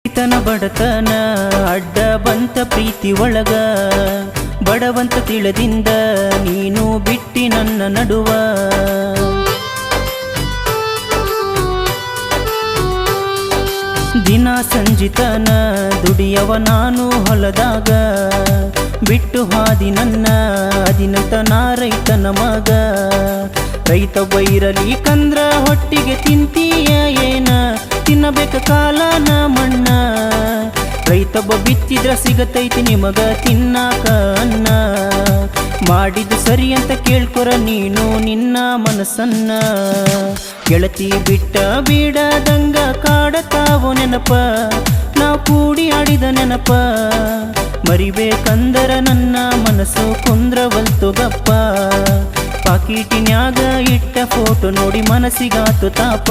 ಈತನ ಬಡತನ ಅಡ್ಡ ಬಂತ ಪ್ರೀತಿ ಒಳಗ, ಬಡವಂತ ತಿಳಿದಿಂದ ನೀನು ಬಿಟ್ಟಿ ನನ್ನ ನಡುವ. ದಿನ ಸಂಜಿತನ ದುಡಿಯವ ನಾನು ಹೊಲದಾಗ, ಬಿಟ್ಟು ಹಾದಿ ನನ್ನ ಅದಿನಂತ ನಾ ರೈತನ ಮಗ. ರೈತ ಬೈರಲಿ ಕಂದ್ರ ಹೊಟ್ಟಿಗೆ ತಿಂತೀಯ ಏನ, ತಿನ್ನಬೇಕ ಕಾಲನ ಮಣ್ಣ. ರೈತಬ್ಬ ಬಿತ್ತಿದ್ರ ಸಿಗತೈತಿ ನಿಮಗ ತಿನ್ನಾಕ ಅನ್ನ. ಮಾಡಿದ್ದು ಸರಿ ಅಂತ ಕೇಳ್ಕೊರ ನೀನು ನಿನ್ನ ಮನಸ್ಸನ್ನ. ಗೆಳತಿ ಬಿಟ್ಟ ಬೀಡದಂಗ ಕಾಡತಾವು ನೆನಪ, ನಾವು ಕೂಡಿ ಆಡಿದ ನೆನಪ. ಮರಿಬೇಕಂದರ ನನ್ನ ಮನಸ್ಸು ಕುಂದ್ರವಲ್ತು ಗಪ್ಪ. ಪಾಕೀಟಿನ್ಯಾಗ ಇಟ್ಟ ಫೋಟೋ ನೋಡಿ ಮನಸ್ಸಿಗಾತು ತಾಪ.